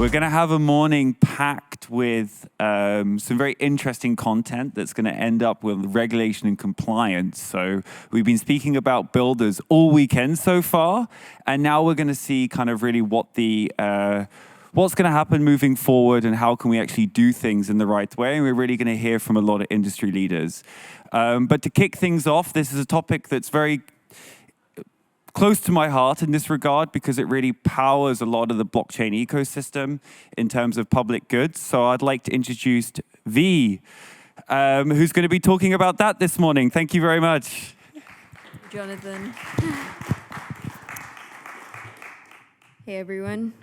We're going to have a morning packed with some very interesting content that's going to end up with regulation and compliance. So we've been speaking about builders all weekend so far, and now we're going to see kind of really what the what's going to happen moving forward and how can we actually do things in the right way. And we're really going to hear from a lot of industry leaders. But to kick things off, this is a topic that's very close to my heart in this regard because it really powers a lot of the blockchain ecosystem in terms of public goods. So I'd like to introduce V, who's going to be talking about that this morning. Thank you very much. Jonathan. Hey, everyone.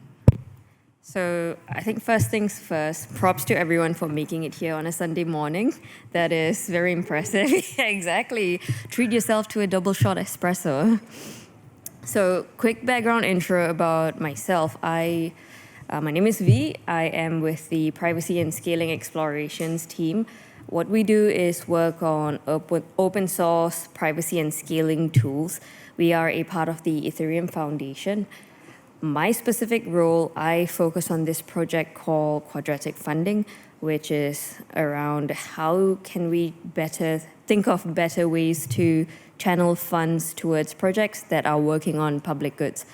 So I think first things first, props to everyone for making it here on a Sunday morning. That is very impressive. Exactly. Treat yourself to a double shot espresso. So quick background intro about myself. My name is V. I am with the Privacy and Scaling Explorations team. What we do is work on open source privacy and scaling tools. We are a part of the Ethereum Foundation. My specific role, I focus on this project called Quadratic Funding, which is around how can we think of better ways to channel funds towards projects that are working on public goods.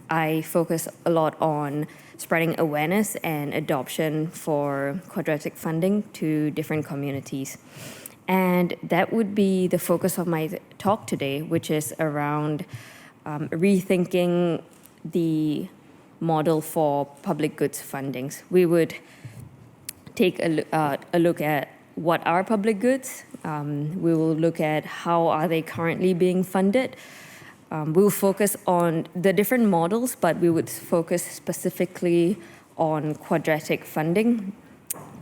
I focus a lot on spreading awareness and adoption for quadratic funding to different communities. And that would be the focus of my talk today, which is around rethinking the model for public goods fundings. We would take a look at what are public goods. We will look at how are they currently being funded. We'll focus on the different models, but we would focus specifically on quadratic funding.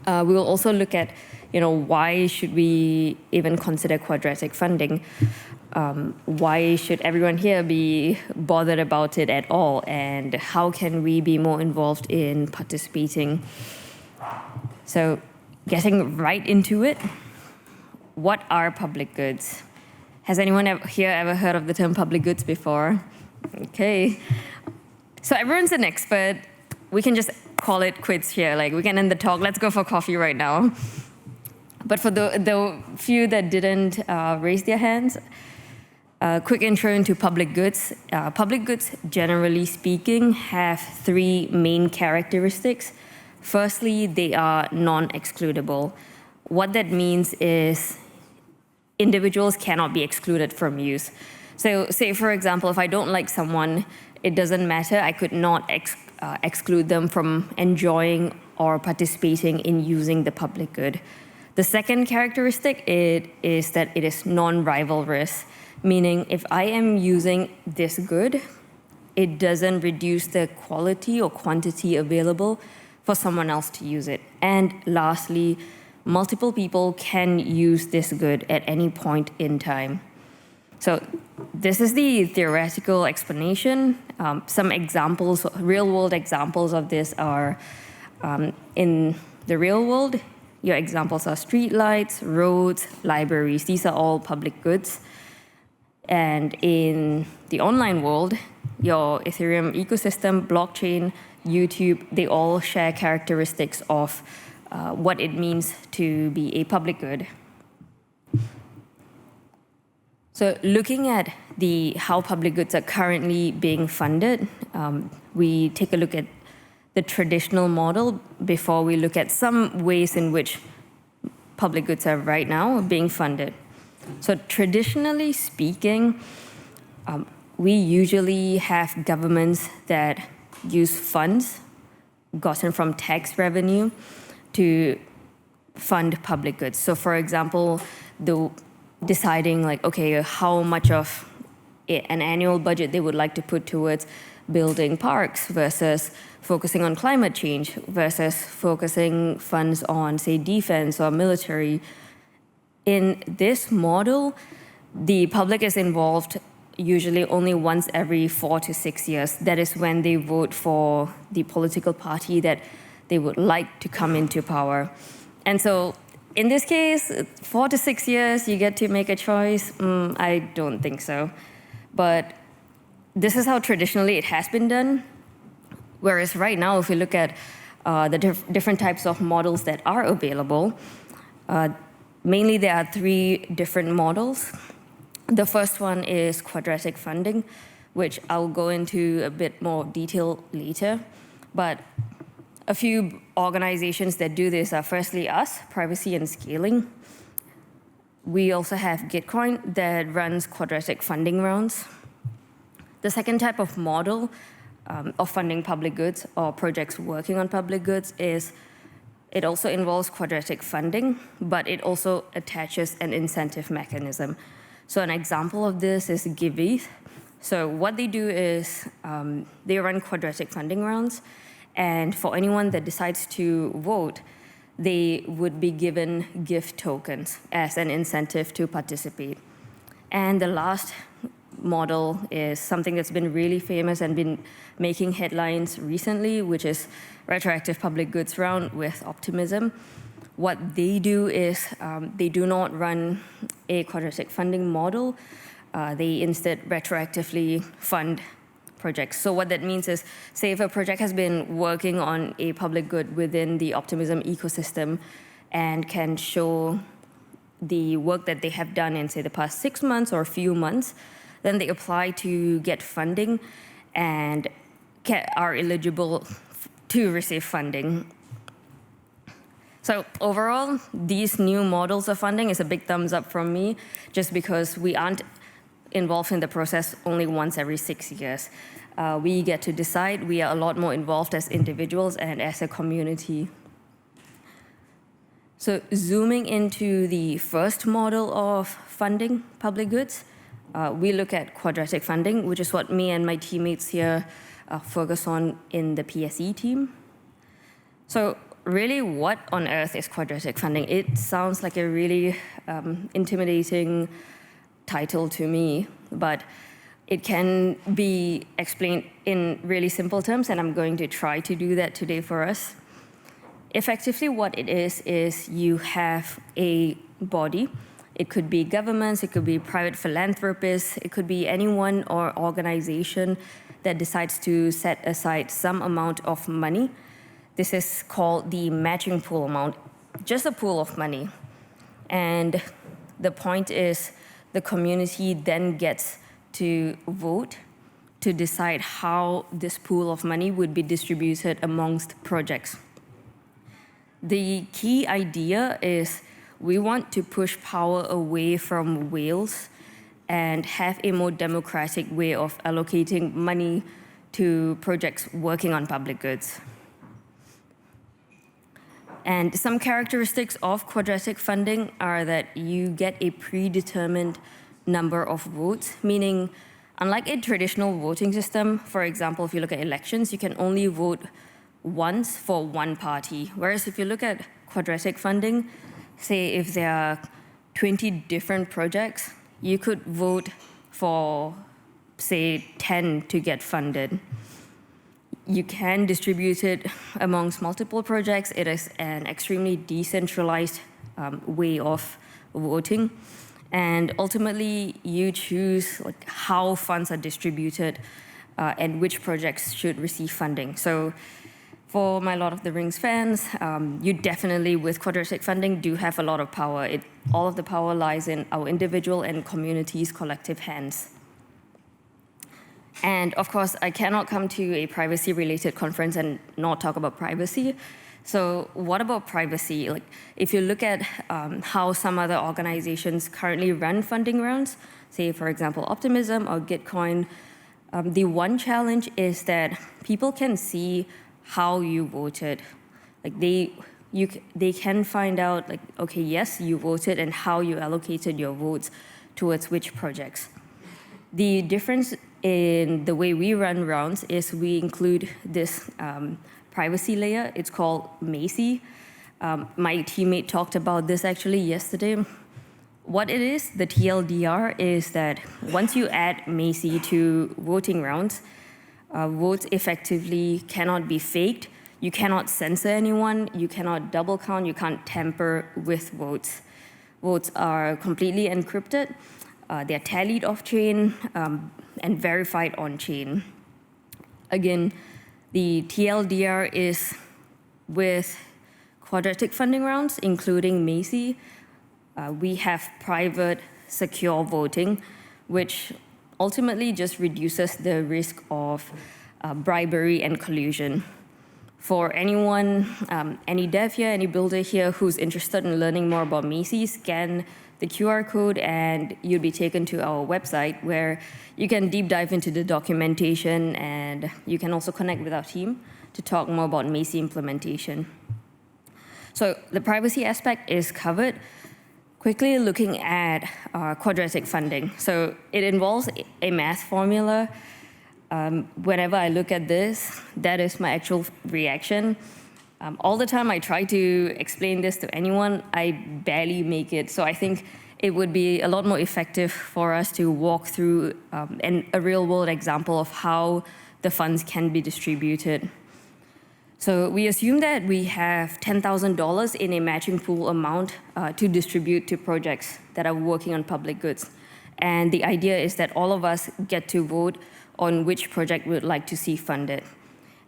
We will also look at, why should we even consider quadratic funding? Why should everyone here be bothered about it at all? And how can we be more involved in participating? So getting right into it, what are public goods? Has anyone here ever heard of the term public goods before? Okay. So everyone's an expert. We can just call it quits here. Like, we can end the talk. Let's go for coffee right now. But for the few that didn't raise their hands, quick intro into public goods. Public goods, generally speaking, have three main characteristics. Firstly, they are non-excludable. What that means is individuals cannot be excluded from use. So say, for example, if I don't like someone, it doesn't matter. I could not exclude them from enjoying or participating in using the public good. The second characteristic is that it is non-rivalrous, meaning if I am using this good, it doesn't reduce the quality or quantity available for someone else to use it. And lastly, multiple people can use this good at any point in time. So this is the theoretical explanation. Some examples, real-world examples of this are in the real world. Your examples are streetlights, roads, libraries. These are all public goods. And in the online world, your Ethereum ecosystem, blockchain, YouTube, they all share characteristics of what it means to be a public good. So looking at how public goods are currently being funded, we take a look at the traditional model before we look at some ways in which public goods are right now being funded. So traditionally speaking, we usually have governments that use funds gotten from tax revenue to fund public goods. So for example, deciding how much of an annual budget they would like to put towards building parks versus focusing on climate change versus focusing funds on, say, defense or military. In this model, the public is involved usually only once every 4 to 6 years. That is when they vote for the political party that they would like to come into power. And so in this case, 4 to 6 years, you get to make a choice. I don't think so. But this is how traditionally it has been done. Whereas right now, if we look at the different types of models that are available. Mainly, there are 3 different models. The first one is quadratic funding, which I'll go into a bit more detail later. But a few organizations that do this are firstly us, privacy and scaling. We also have Gitcoin that runs quadratic funding rounds. The second type of model of funding public goods or projects working on public goods is it also involves quadratic funding, but it also attaches an incentive mechanism. So an example of this is GiveETH. So what they do is they run quadratic funding rounds, and for anyone that decides to vote, they would be given gift tokens as an incentive to participate. And the last model is something that's been really famous and been making headlines recently, which is retroactive public goods round with Optimism. What they do is they do not run a quadratic funding model. They instead retroactively fund projects. So what that means is, say if a project has been working on a public good within the Optimism ecosystem and can show the work that they have done in, say, the past 6 months or a few months, then they apply to get funding and are eligible to receive funding. So overall, these new models of funding is a big thumbs up from me, just because we aren't involved in the process only once every 6 years. We get to decide. We are a lot more involved as individuals and as a community. So zooming into the first model of funding public goods, we look at quadratic funding, which is what me and my teammates here focus on in the PSE team. So really, what on earth is quadratic funding? It sounds like a really intimidating title to me, but it can be explained in really simple terms, and I'm going to try to do that today for us. Effectively, what it is you have a body. It could be governments, it could be private philanthropists, it could be anyone or organization that decides to set aside some amount of money. This is called the matching pool amount, just a pool of money. And the point is the community then gets to vote to decide how this pool of money would be distributed amongst projects. The key idea is we want to push power away from whales and have a more democratic way of allocating money to projects working on public goods. And some characteristics of quadratic funding are that you get a predetermined number of votes, meaning unlike a traditional voting system, for example, if you look at elections, you can only vote once for one party. Whereas if you look at quadratic funding, say if there are 20 different projects, you could vote for, say, 10 to get funded. You can distribute it amongst multiple projects. It is an extremely decentralized way of voting. And ultimately, you choose how funds are distributed and which projects should receive funding. So for my Lord of the Rings fans, you definitely, with quadratic funding, do have a lot of power. All of the power lies in our individual and community's collective hands. And of course, I cannot come to a privacy-related conference and not talk about privacy. So what about privacy? Like, if you look at how some other organizations currently run funding rounds, say, for example, Optimism or Gitcoin, the one challenge is that people can see how you voted. Like they can find out, like, okay, yes, you voted, and how you allocated your votes towards which projects. The difference in the way we run rounds is we include this privacy layer. It's called Macy. My teammate talked about this actually yesterday. What it is, the TLDR, is that once you add Macy to voting rounds, votes effectively cannot be faked. You cannot censor anyone. You cannot double count. You can't tamper with votes. Votes are completely encrypted. They're tallied off-chain and verified on-chain. Again, the TLDR is with quadratic funding rounds, including Macy, we have private, secure voting, which ultimately just reduces the risk of bribery and collusion. For anyone, any dev here, any builder here who's interested in learning more about Macy, scan the QR code and you'll be taken to our website where you can deep dive into the documentation, and you can also connect with our team to talk more about Macy implementation. So the privacy aspect is covered. Quickly looking at quadratic funding. So it involves a math formula. Whenever I look at this, that is my actual reaction. All the time I try to explain this to anyone, I barely make it. So I think it would be a lot more effective for us to walk through a real world example of how the funds can be distributed. So we assume that we have $10,000 in a matching pool amount to distribute to projects that are working on public goods. And the idea is that all of us get to vote on which project we would like to see funded.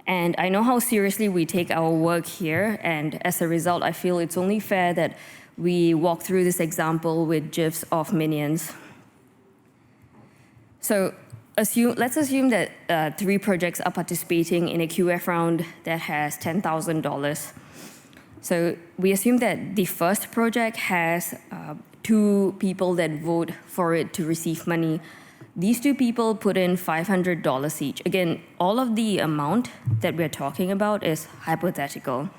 And I know how seriously we take our work here, and as a result, I feel it's only fair that we walk through this example with GIFs of minions. So let's assume that 3 projects are participating in a QF round that has $10,000. So we assume that the first project has 2 people that vote for it to receive money. These 2 people put in $500 each. Again, all of the amount that we're talking about is hypothetical.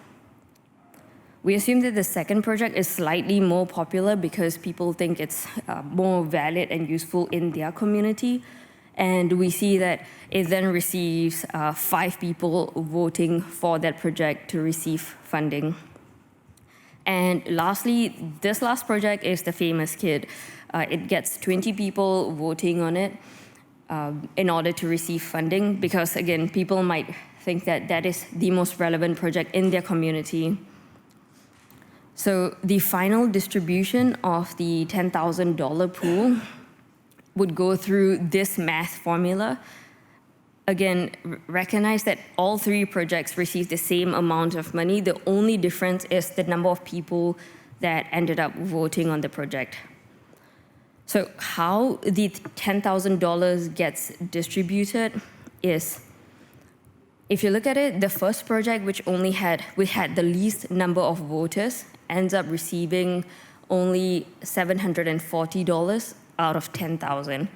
We assume that the second project is slightly more popular because people think it's more valid and useful in their community. And we see that it then receives 5 people voting for that project to receive funding. And lastly, this last project is the famous kid. It gets 20 people voting on it in order to receive funding because, again, people might think that that is the most relevant project in their community. So the final distribution of the $10,000 pool would go through this math formula. Again, recognize that all 3 projects receive the same amount of money. The only difference is the number of people that ended up voting on the project. So how the $10,000 gets distributed is, if you look at it, the first project, which had the least number of voters, ends up receiving only $740 out of 10,000.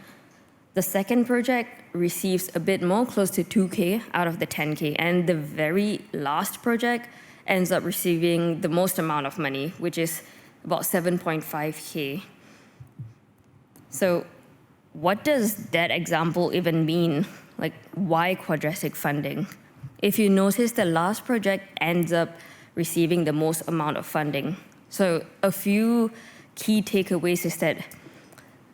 The second project receives a bit more, close to 2K out of the 10K. And the very last project ends up receiving the most amount of money, which is about 7.5K. So what does that example even mean? Like, why quadratic funding? If you notice, the last project ends up receiving the most amount of funding. So a few key takeaways is that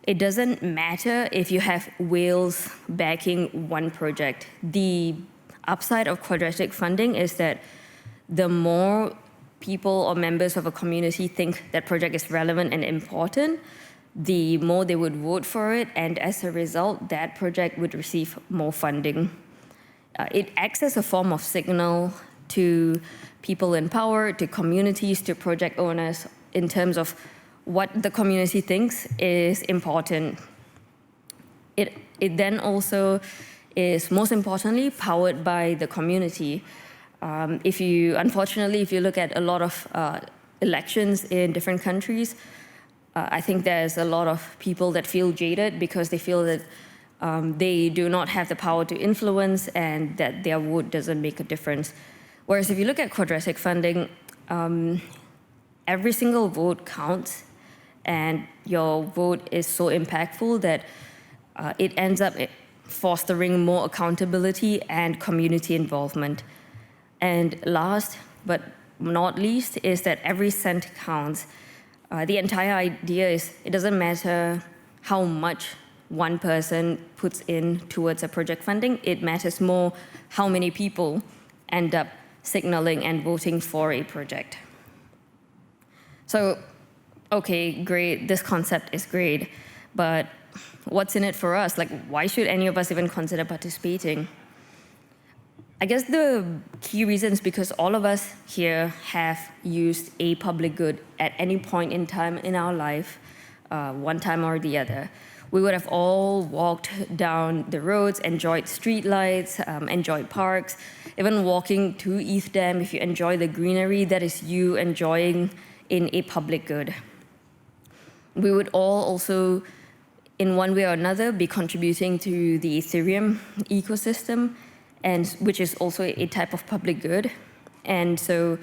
it doesn't matter if you have whales backing one project. The upside of quadratic funding is that the more people or members of a community think that project is relevant and important, the more they would vote for it, and as a result, that project would receive more funding. It acts as a form of signal to people in power, to communities, to project owners in terms of what the community thinks is important. It then also is, most importantly, powered by the community. Unfortunately, if you look at a lot of elections in different countries, I think there's a lot of people that feel jaded because they feel that they do not have the power to influence and that their vote doesn't make a difference. Whereas if you look at quadratic funding, every single vote counts, and your vote is so impactful that it ends up fostering more accountability and community involvement. And last but not least is that every cent counts. The entire idea is it doesn't matter how much one person puts in towards a project funding, it matters more how many people end up signaling and voting for a project. So, okay, great, this concept is great, but what's in it for us? Like, why should any of us even consider participating? I guess the key reason is because all of us here have used a public good at any point in time in our life, one time or the other. We would have all walked down the roads, enjoyed streetlights, enjoyed parks, even walking to ETHDam. If you enjoy the greenery, that is you enjoying in a public good. We would all also, in one way or another, be contributing to the Ethereum ecosystem, and which is also a type of public good. And so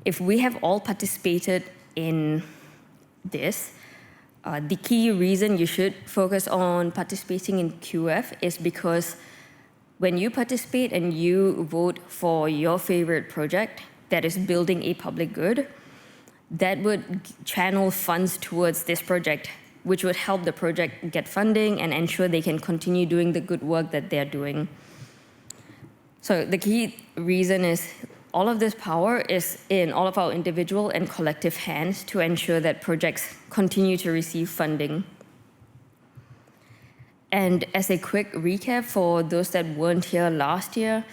if we have all participated in this, the key reason you should focus on participating in QF is because when you participate and you vote for your favorite project that is building a public good, that would channel funds towards this project, which would help the project get funding and ensure they can continue doing the good work that they're doing. So the key reason is all of this power is in all of our individual and collective hands to ensure that projects continue to receive funding. And as a quick recap for those that weren't here last year,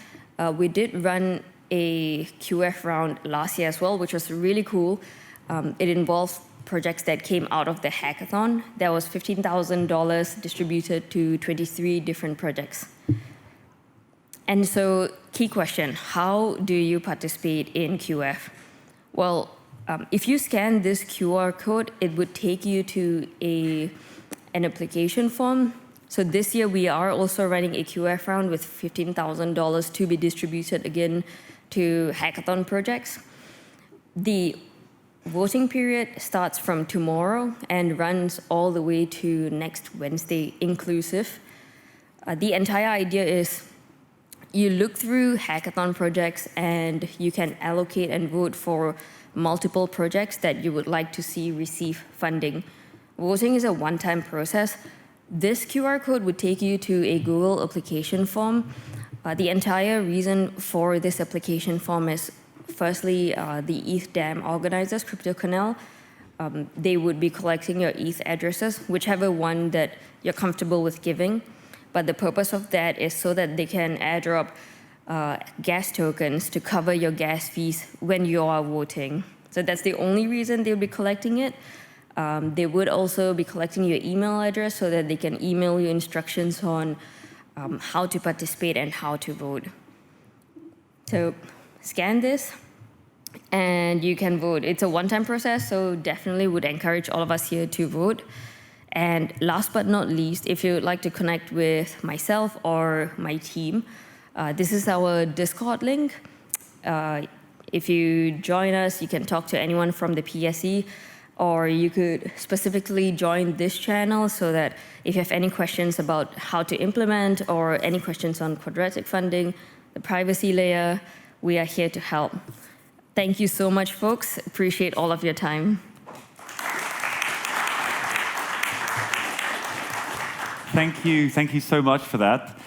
we did run a QF round last year as well, which was really cool. It involved projects that came out of the hackathon. There was $15,000 distributed to 23 different projects. And so, key question, how do you participate in QF? Well, if you scan this QR code, it would take you to an application form. So this year, we are also running a QF round with $15,000 to be distributed again to hackathon projects. The voting period starts from tomorrow and runs all the way to next Wednesday inclusive. The entire idea is you look through hackathon projects and you can allocate and vote for multiple projects that you would like to see receive funding. Voting is a one-time process. This QR code would take you to a Google application form. The entire reason for this application form is firstly, the ETHDam organizers, CryptoCanal, they would be collecting your ETH addresses, whichever one that you're comfortable with giving. But the purpose of that is so that they can airdrop gas tokens to cover your gas fees when you are voting. So that's the only reason they'll be collecting it. They would also be collecting your email address so that they can email you instructions on how to participate and how to vote. So scan this and you can vote. It's a one-time process, so definitely would encourage all of us here to vote. And last but not least, if you would like to connect with myself or my team, this is our Discord link. If you join us, you can talk to anyone from the PSE, or you could specifically join this channel so that if you have any questions about how to implement or any questions on quadratic funding, the privacy layer, we are here to help. Thank you so much, folks. Appreciate all of your time. Thank you so much for that.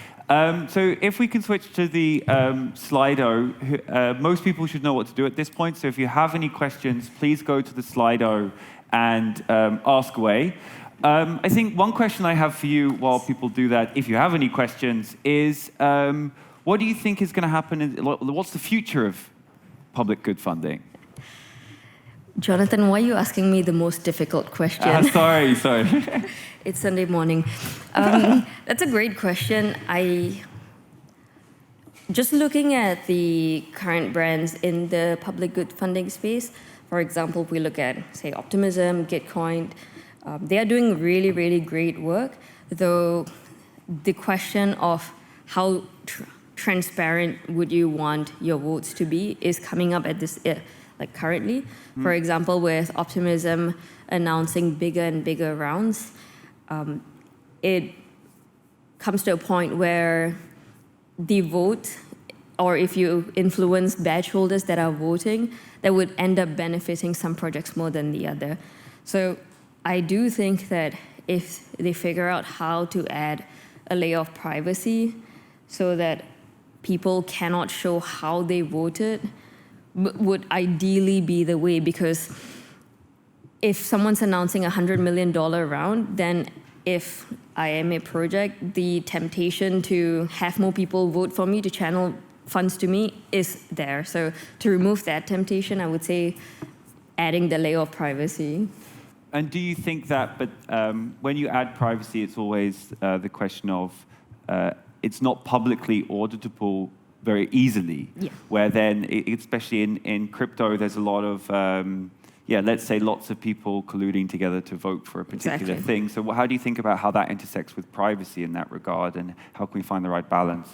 So if we can switch to the Slido, most people should know what to do at this point. So if you have any questions, please go to the Slido and ask away. I think one question I have for you while people do that, if you have any questions, is what do you think is going to happen? What's the future of public good funding? Jonathan, why are you asking me the most difficult question? Sorry. It's Sunday morning. That's a great question. Just looking at the current brands in the public good funding space, for example, we look at, say, Optimism, Gitcoin, they are doing really, really great work, though the question of how transparent would you want your votes to be is coming up at this, like currently. For example, with Optimism announcing bigger and bigger rounds, it comes to a point where the vote, or if you influence badge holders that are voting, that would end up benefiting some projects more than the other. So I do think that if they figure out how to add a layer of privacy so that people cannot show how they voted, would ideally be the way, because if someone's announcing $100 million round, then if I am a project, the temptation to have more people vote for me to channel funds to me is there. So to remove that temptation, I would say adding the layer of privacy. And do you think that, but when you add privacy, it's always the question of it's not publicly auditable very easily, where then, especially in crypto, there's a lot of, let's say lots of people colluding together to vote for a particular thing. So how do you think about how that intersects with privacy in that regard, and how can we find the right balance?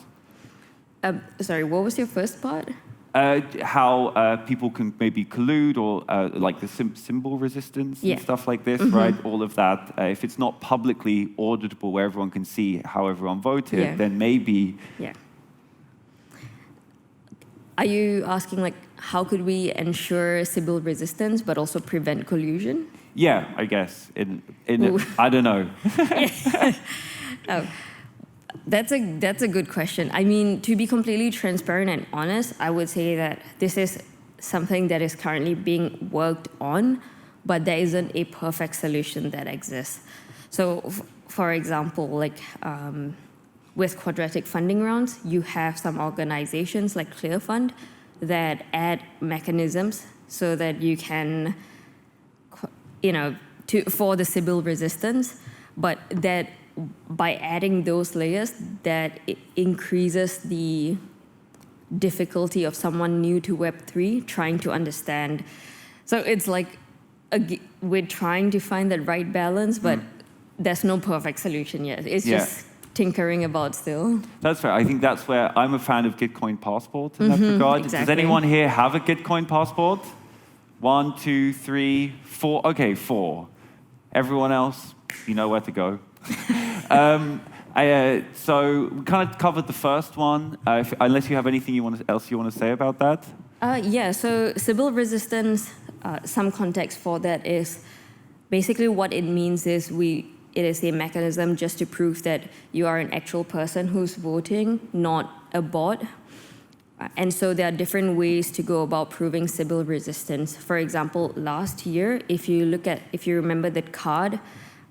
Sorry, what was your first part? How people can maybe collude, or like the symbol resistance and stuff like this, right? All of that. If it's not publicly auditable where everyone can see how everyone voted, then maybe... Yeah. Are you asking, like, how could we ensure Sybil resistance but also prevent collusion? Yeah, I guess. I don't know. That's a good question. I mean, to be completely transparent and honest, I would say that this is something that is currently being worked on, but there isn't a perfect solution that exists. So, for example, like with quadratic funding rounds, you have some organizations like ClearFund that add mechanisms so that you can, for the Sybil resistance, but that by adding those layers, that it increases the difficulty of someone new to Web3 trying to understand. So it's like we're trying to find that right balance, but there's no perfect solution yet. It's just tinkering about still. That's fair. I think that's where I'm a fan of Gitcoin Passport in that regard. Exactly. Does anyone here have a Gitcoin Passport? 1, 2, 3, 4. Okay, 4. Everyone else, you know where to go. So we kind of covered the first one. Unless you have anything else you want to say about that? So Sybil resistance, some context for that is basically what it means is it is a mechanism just to prove that you are an actual person who's voting, not a bot. And so there are different ways to go about proving Sybil resistance. For example, last year, if you remember that card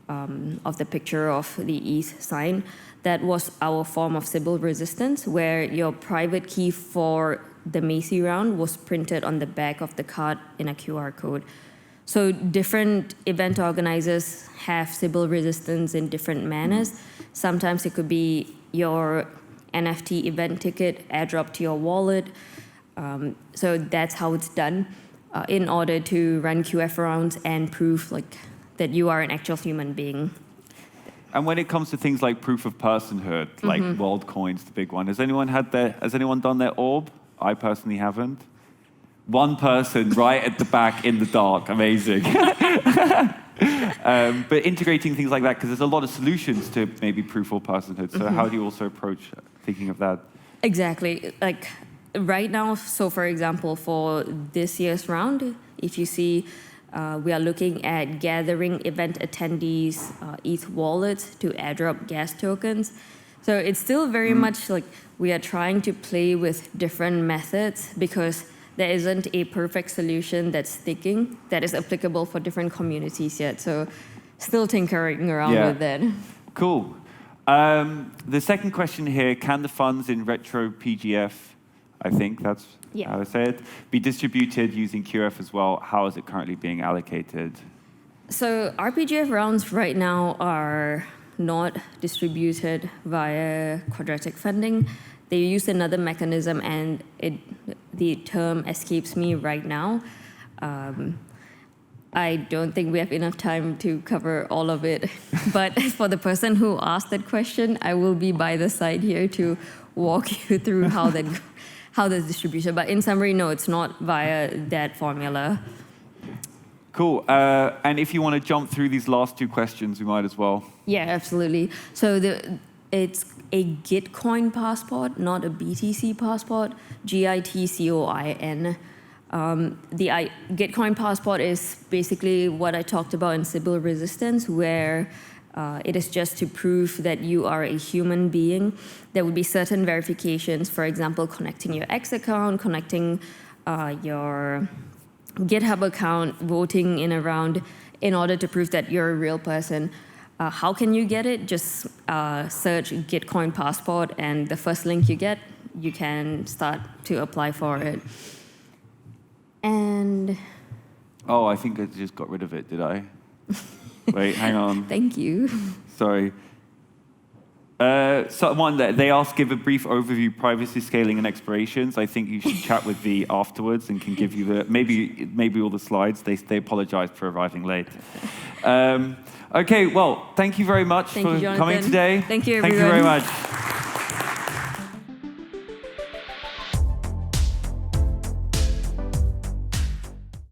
of the picture of the ETH sign, that was our form of Sybil resistance, where your private key for the Macy round was printed on the back of the card in a QR code. So different event organizers have Sybil resistance in different manners. Sometimes it could be your NFT event ticket airdrop to your wallet. So that's how it's done in order to run QF rounds and prove that you are an actual human being. And when it comes to things like proof of personhood, like WorldCoin's the big one, has anyone done their orb? I personally haven't. One person right at the back in the dark, amazing. But integrating things like that, because there's a lot of solutions to maybe proof of personhood. So how do you also approach thinking of that? Exactly. Like right now, so for example, for this year's round, if you see, we are looking at gathering event attendees' ETH wallets to airdrop gas tokens. So it's still very much like we are trying to play with different methods because there isn't a perfect solution that's sticking, that is applicable for different communities yet. So still tinkering around with that. Cool. The second question here, can the funds in Retro PGF, I think that's how I say it, be distributed using QF as well? How is it currently being allocated? So RPGF rounds right now are not distributed via quadratic funding. They use another mechanism, and the term escapes me right now. I don't think we have enough time to cover all of it. But for the person who asked that question, I will be by the side here to walk you through how that's distributed. But in summary, no, it's not via that formula. Cool. And if you want to jump through these last two questions, we might as well. Yeah, absolutely. So it's a Gitcoin passport, not a BTC passport, GITCOIN. The Gitcoin passport is basically what I talked about in Sybil resistance, where it is just to prove that you are a human being. There would be certain verifications, for example, connecting your X account, connecting your GitHub account, voting in a round in order to prove that you're a real person. How can you get it? Just search Gitcoin passport, and the first link you get, you can start to apply for it. And oh, I think I just got rid of it, did I? Wait, hang on. thank you. Sorry. Someone that they asked, give a brief overview, privacy, scaling, and explorations. I think you should chat with V afterwards and can give you the maybe all the slides. They apologized for arriving late. Okay, well, thank you very much for coming today. Thank you, everyone. Thank you very much.